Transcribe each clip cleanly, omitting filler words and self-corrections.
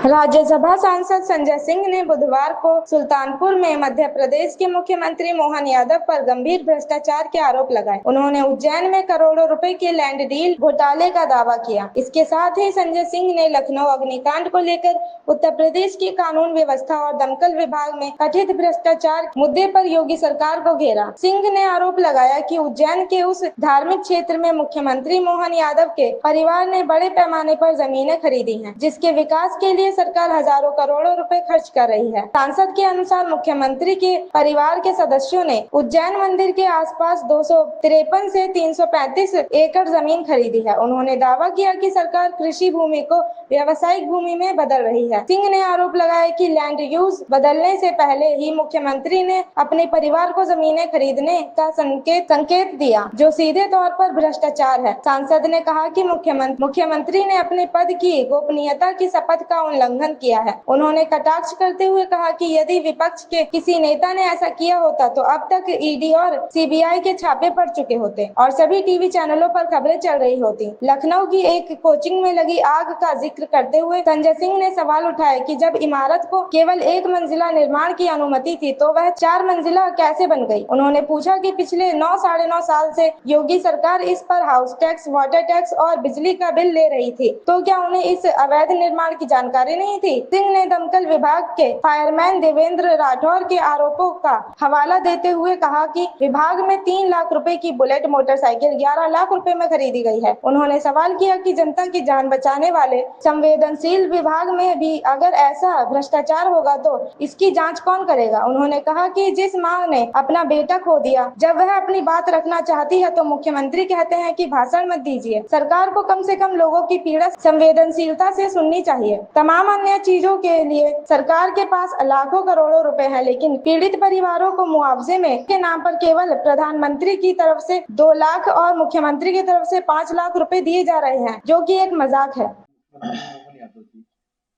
राज्यसभा सांसद संजय सिंह ने बुधवार को सुल्तानपुर में मध्य प्रदेश के मुख्यमंत्री मोहन यादव पर गंभीर भ्रष्टाचार के आरोप लगाए। उन्होंने उज्जैन में करोड़ों रुपए के लैंड डील घोटाले का दावा किया। इसके साथ ही संजय सिंह ने लखनऊ अग्निकांड को लेकर उत्तर प्रदेश की कानून व्यवस्था और दमकल विभाग में कथित भ्रष्टाचार मुद्दे पर योगी सरकार को घेरा। सिंह ने आरोप लगाया कि उज्जैन के उस धार्मिक क्षेत्र में मुख्यमंत्री मोहन यादव के परिवार ने बड़े पैमाने पर जमीनें खरीदी हैं, जिसके विकास के लिए सरकार हजारों करोड़ों रुपए खर्च कर रही है। सांसद के अनुसार मुख्यमंत्री के परिवार के सदस्यों ने उज्जैन मंदिर के आसपास 253 से 335 एकड़ जमीन खरीदी है। उन्होंने दावा किया कि सरकार कृषि भूमि को व्यावसायिक भूमि में बदल रही है। सिंह ने आरोप लगाया कि लैंड यूज बदलने से पहले ही मुख्यमंत्री ने अपने परिवार को जमीनें खरीदने का संकेत दिया, जो सीधे तौर पर भ्रष्टाचार है। सांसद ने कहा कि मुख्यमंत्री ने अपने पद की गोपनीयता की शपथ का उल्लंघन किया है। उन्होंने कटाक्ष करते हुए कहा कि यदि विपक्ष के किसी नेता ने ऐसा किया होता तो अब तक ईडी और सीबीआई के छापे पड़ चुके होते और सभी टीवी चैनलों पर खबरें चल रही होती। लखनऊ की एक कोचिंग में लगी आग का जिक्र करते हुए संजय सिंह ने सवाल उठाया कि जब इमारत को केवल 1 मंजिला निर्माण की अनुमति थी तो वह 4 मंजिला कैसे बन गई। उन्होंने पूछा कि पिछले 9 साढ़े 9 साल से योगी सरकार इस पर हाउस टैक्स, वाटर टैक्स और बिजली का बिल ले रही थी, तो क्या उन्हें इस अवैध निर्माण की जानकारी नहीं थी। सिंह ने दमकल विभाग के फायरमैन देवेंद्र राठौर के आरोपों का हवाला देते हुए कहा कि विभाग में 3 लाख रुपए की बुलेट मोटरसाइकिल 11 लाख रुपए में खरीदी गई है। उन्होंने सवाल किया कि जनता की जान बचाने वाले संवेदनशील विभाग में भी अगर ऐसा भ्रष्टाचार होगा तो इसकी जांच कौन करेगा। उन्होंने कहा कि जिस माँ ने अपना बेटा खो दिया, जब वह अपनी बात रखना चाहती है तो मुख्यमंत्री कहते हैं कि भाषण मत दीजिए। सरकार को कम से कम लोगों की पीड़ा संवेदनशीलता से सुननी चाहिए। तमाम अन्य चीजों के लिए सरकार के पास लाखों करोड़ों रुपए हैं, लेकिन पीड़ित परिवारों को मुआवजे में के नाम पर केवल प्रधानमंत्री की तरफ से 2 लाख और मुख्यमंत्री की तरफ से 5 लाख रुपए दिए जा रहे हैं, जो कि एक मजाक है। मोहन यादव जी,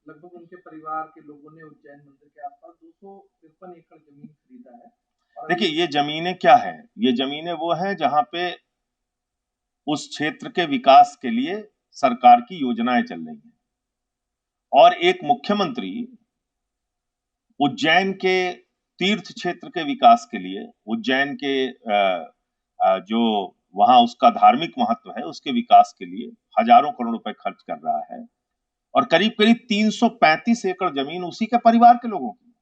लगभग उनके परिवार के लोगों ने उज्जैन मंदिर के आसपास 253 एकड़ जमीन खरीदा है। देखिए, ये जमीनें क्या है? ये जमीनें वो हैं जहां पे उस क्षेत्र के विकास के लिए सरकार की योजनाएं चल रही हैं और एक मुख्यमंत्री उज्जैन के तीर्थ क्षेत्र के विकास के लिए, उज्जैन के जो वहां उसका धार्मिक महत्व है उसके विकास के लिए हजारों करोड़ रुपए खर्च कर रहा है और करीब करीब 335 एकड़ जमीन उसी के परिवार के लोगों की।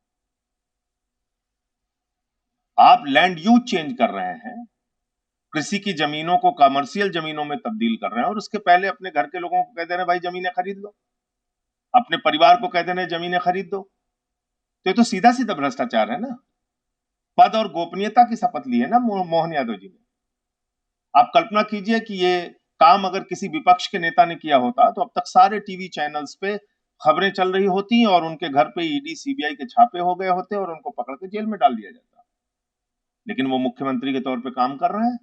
आप लैंड यूज चेंज कर रहे हैं, कृषि की जमीनों को कमर्शियल जमीनों में तब्दील कर रहे हैं और उसके पहले अपने घर के लोगों को कह दे रहे हैं भाई जमीनें खरीद लो, अपने परिवार को कह दे रहे हैं जमीनें खरीद दो। तो ये तो सीधा सीधा भ्रष्टाचार है ना। पद और गोपनीयता की शपथ ली है ना मोहन यादव जी ने। आप कल्पना कीजिए कि ये काम अगर किसी विपक्ष के नेता ने किया होता तो अब तक सारे टीवी चैनल्स पे खबरें चल रही होती और उनके घर पे ईडी सीबीआई के छापे हो गए होते और उनको पकड़ के जेल में डाल दिया जाता। लेकिन वो मुख्यमंत्री के तौर पे काम कर रहे हैं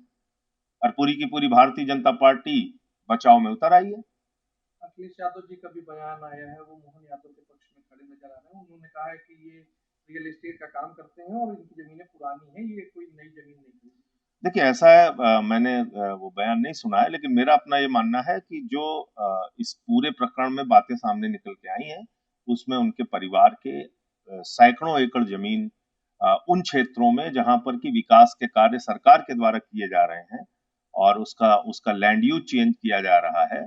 और पूरी की पूरी भारतीय जनता पार्टी बचाव में उतर आई है। अखिलेश यादव जी का भी बयान आया है, वो मोहन यादव के पक्ष में खड़े नजर आ रहे हैं। उन्होंने कहा है कि ये रियल एस्टेट का काम करते हैं और इनकी जमीनें पुरानी हैं, ये कोई नई जमीन नहीं है। देखिए, ऐसा है, मैंने वो बयान नहीं सुना है, लेकिन मेरा अपना ये मानना है कि जो इस पूरे प्रकरण में बातें सामने निकल के आई हैं उसमें उनके परिवार के सैकड़ों एकड़ जमीन उन क्षेत्रों में जहां पर कि विकास के कार्य सरकार के द्वारा किए जा रहे हैं और उसका लैंड यूज चेंज किया जा रहा है,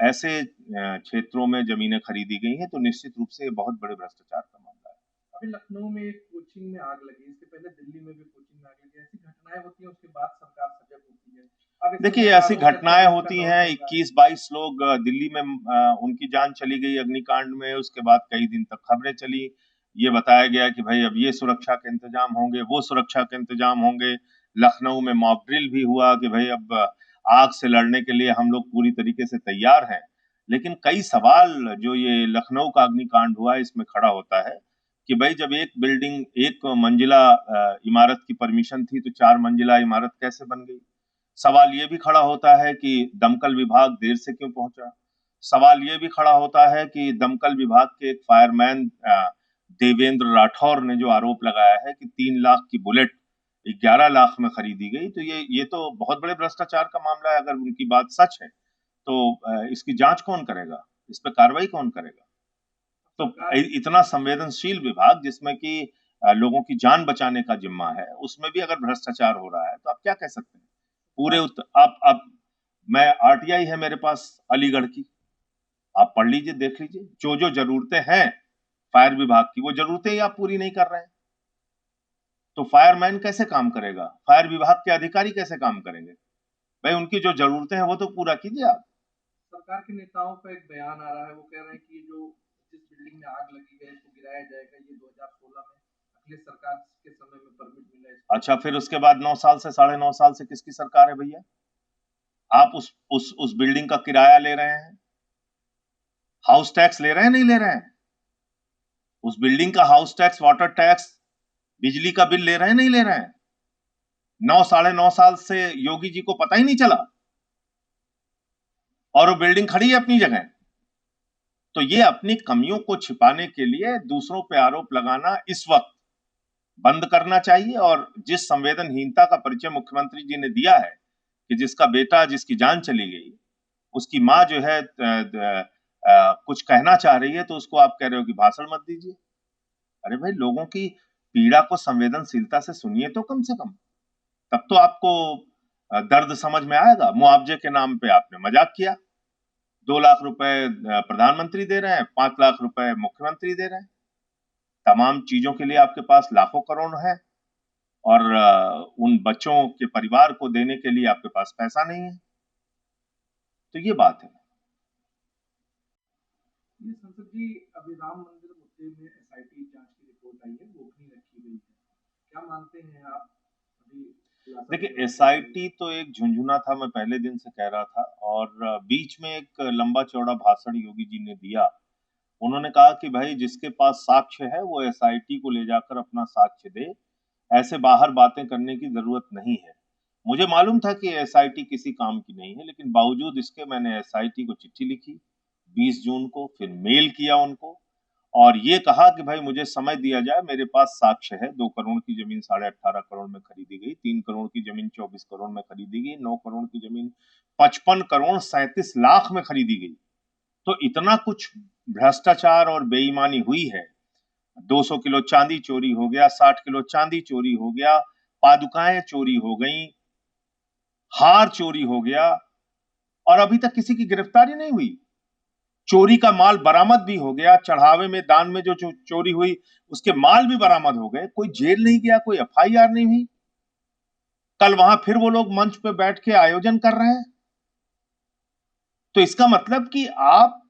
ऐसे क्षेत्रों में जमीनें खरीदी गई हैं, तो निश्चित रूप से ये बहुत बड़े भ्रष्टाचार का मामला है। अभी लखनऊ में एक कोचिंग में आग लगी, इसके पहले दिल्ली में भी कोचिंग में आग लगी। ऐसी घटनाएं होती हैं, उसके बाद सरकार सजग होती है। देखिए, ऐसी घटनाएं होती हैं, 21-22 लोग दिल्ली में उनकी जान चली गई अग्निकांड में। उसके बाद कई दिन तक खबरें चली, ये बताया गया कि भाई अब ये सुरक्षा के इंतजाम होंगे, वो सुरक्षा के इंतजाम होंगे। लखनऊ में मॉक ड्रिल भी हुआ कि भाई अब आग से लड़ने के लिए हम लोग पूरी तरीके से तैयार हैं। लेकिन कई सवाल जो ये लखनऊ का अग्निकांड हुआ इसमें खड़ा होता है कि भाई जब एक बिल्डिंग 1 मंजिला इमारत की परमिशन थी तो 4 मंजिला इमारत कैसे बन गई। सवाल ये भी खड़ा होता है कि दमकल विभाग देर से क्यों पहुंचा। सवाल ये भी खड़ा होता है कि दमकल विभाग के एक फायरमैन देवेंद्र राठौर ने जो आरोप लगाया है कि 3 लाख की बुलेट 11 लाख में खरीदी गई, तो ये तो बहुत बड़े भ्रष्टाचार का मामला है। अगर उनकी बात सच है तो इसकी जांच कौन करेगा, इस पर कार्रवाई कौन करेगा। तो इतना संवेदनशील विभाग जिसमें कि लोगों की जान बचाने का जिम्मा है, उसमें भी अगर भ्रष्टाचार हो रहा है तो आप क्या कह सकते हैं? पूरे आप मैं आरटीआई है मेरे पास अलीगढ़ की, आप पढ़ लीजिए, देख लीजिए, जो जरूरतें हैं फायर विभाग की, वो जरूरतें ही आप पूरी नहीं कर रहे हैं। तो फायरमैन कैसे काम करेगा? फायर विभाग के अधिकारी कैसे काम करेंगे? भाई उनकी जो जरूरतें हैं वो तो पूरा कीजिए आप। सरकार के नेताओं का एक बयान आ रहा है, वो कह रहे हैं कि जो जिस बिल्डिंग में आग लगी है इसको गिराया जाएगा, ये 2016 में अगले सरकार के समय में परमिट मिला है। अच्छा, फिर उसके बाद 9 साल से 9.5 साल से किसकी सरकार है भैया? आप उस बिल्डिंग का किराया ले रहे हैं, हाउस टैक्स ले रहे हैं, नहीं ले रहे हैं? उस बिल्डिंग का हाउस टैक्स, वाटर टैक्स, बिजली का बिल ले रहे हैं, नहीं ले रहे हैं? 9 9.5 साल से योगी जी को पता ही नहीं चला और वो बिल्डिंग खड़ी है अपनी जगह। तो ये अपनी कमियों को छिपाने के लिए दूसरों पे आरोप लगाना इस वक्त बंद करना चाहिए। और जिस संवेदनहीनता का परिचय मुख्यमंत्री जी ने दिया है कि जिसका बेटा, जिसकी जान चली गई, उसकी माँ जो है कुछ कहना चाह रही है तो उसको आप कह रहे हो कि भाषण मत दीजिए। अरे भाई, लोगों की पीड़ा को संवेदनशीलता से सुनिए तो कम से कम, तब तो आपको दर्द समझ में आएगा। मुआवजे के नाम पे आपने मजाक किया। 2 लाख रुपए प्रधानमंत्री दे रहे हैं, 5 लाख रुपए मुख्यमंत्री दे रहे हैं। तमाम चीजों के लिए आपके पास लाखों करोड़ है और उन बच्चों के परिवार को देने के लिए आपके पास पैसा नहीं है। तो ये बात है। ये संसद जी, अभी राम मंदिर मुद्दे में एसआईटी जांच की रिपोर्ट आई है, गोपनीय रखी गई है, क्या मानते हैं आप? देखिए, एसआईटी तो एक झुंझुना था, मैं पहले दिन से कह रहा था। और बीच में एक लंबा चौड़ा भाषण योगी जी ने दिया। उन्होंने कहा कि भाई जिसके पास साक्ष्य है वो एसआईटी को ले जाकर अपना साक्ष्य दे, ऐसे बाहर बातें करने की जरूरत नहीं है। मुझे मालूम था कि एसआईटी किसी काम की नहीं है, लेकिन बावजूद इसके मैंने एसआईटी को चिट्ठी लिखी 20 जून को, फिर मेल किया उनको और ये कहा कि भाई मुझे समय दिया जाए, मेरे पास साक्ष्य है। 2 करोड़ की जमीन 18.5 करोड़ में खरीदी गई, 3 करोड़ की जमीन 24 करोड़ में खरीदी गई, 9 करोड़ की जमीन 55 करोड़ 37 लाख में खरीदी गई। तो इतना कुछ भ्रष्टाचार और बेईमानी हुई है। 200 किलो चांदी चोरी हो गया, 60 किलो चांदी चोरी हो गया, पादुकाएं चोरी हो गई, हार चोरी हो गया और अभी तक किसी की गिरफ्तारी नहीं हुई। चोरी का माल बरामद भी हो गया, चढ़ावे में, दान में जो चोरी हुई उसके माल भी बरामद हो गए। कोई जेल नहीं गया, कोई एफआईआर नहीं हुई। कल वहां फिर वो लोग मंच पे बैठ के आयोजन कर रहे हैं। तो इसका मतलब कि आप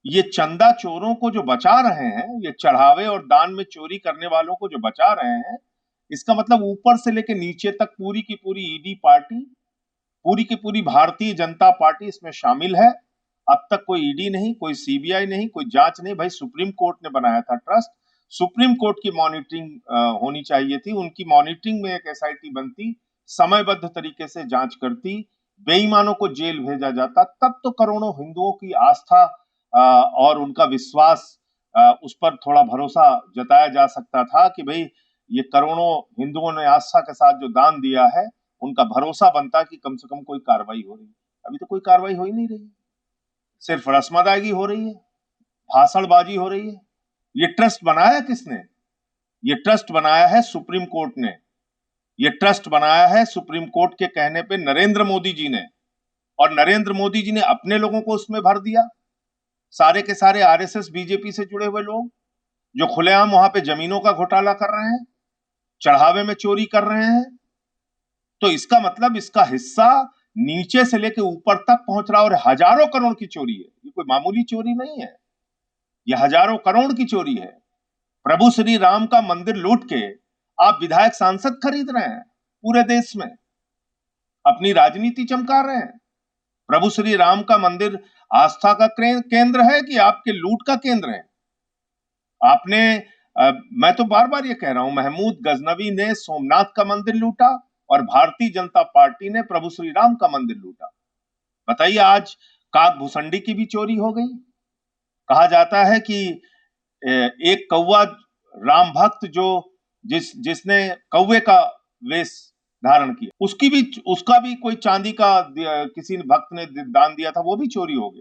ये चंदा चोरों को जो बचा रहे हैं, ये चढ़ावे और दान में चोरी करने वालों को जो बचा रहे हैं, इसका मतलब ऊपर से लेकर नीचे तक पूरी की पूरी ईडी पार्टी, पूरी की पूरी भारतीय जनता पार्टी इसमें शामिल है। अब तक कोई ईडी नहीं, कोई सीबीआई नहीं, कोई जांच नहीं। भाई सुप्रीम कोर्ट ने बनाया था ट्रस्ट, सुप्रीम कोर्ट की मॉनिटरिंग होनी चाहिए थी। उनकी मॉनिटरिंग में एक एसआईटी बनती, समयबद्ध तरीके से जांच करती, बेईमानों को जेल भेजा जाता, तब तो करोड़ों हिंदुओं की आस्था और उनका विश्वास, उस पर थोड़ा भरोसा जताया जा सकता था कि भाई ये करोड़ों हिंदुओं ने आस्था के साथ जो दान दिया है, उनका भरोसा बनता कि कम से कम कोई कार्रवाई हो रही है। अभी तो कोई कार्रवाई हो ही नहीं रही, सिर्फ रस्म अदायगी हो रही है, भाषणबाजी हो रही है। ये ट्रस्ट बनाया किसने? ये ट्रस्ट बनाया है सुप्रीम कोर्ट ने। ये ट्रस्ट बनाया है सुप्रीम कोर्ट के कहने पे नरेंद्र मोदी जी ने, और नरेंद्र मोदी जी ने अपने लोगों को उसमें भर दिया। सारे के सारे आरएसएस बीजेपी से जुड़े हुए लोग जो खुलेआम वहां पे जमीनों का घोटाला कर रहे हैं, चढ़ावे में चोरी कर रहे हैं। तो इसका मतलब इसका हिस्सा नीचे से लेकर ऊपर तक पहुंच रहा, और हजारों करोड़ की चोरी है। ये कोई मामूली चोरी नहीं है, ये हजारों करोड़ की चोरी है। प्रभु श्री राम का मंदिर लूट के आप विधायक सांसद खरीद रहे हैं, पूरे देश में अपनी राजनीति चमका रहे हैं। प्रभु श्री राम का मंदिर आस्था का केंद्र है कि आपके लूट का केंद्र है? आपने मैं तो बार बार ये कह रहा हूं, महमूद गजनवी ने सोमनाथ का मंदिर लूटा और भारतीय जनता पार्टी ने प्रभु श्री राम का मंदिर लूटा। बताइए, आज काक भूसंडी की भी चोरी हो गई। कहा जाता है कि एक कौवा राम भक्त जिसने कौवे का वेश धारण किया, उसका भी कोई चांदी का किसी भक्त ने दान दिया था, वो भी चोरी हो गया।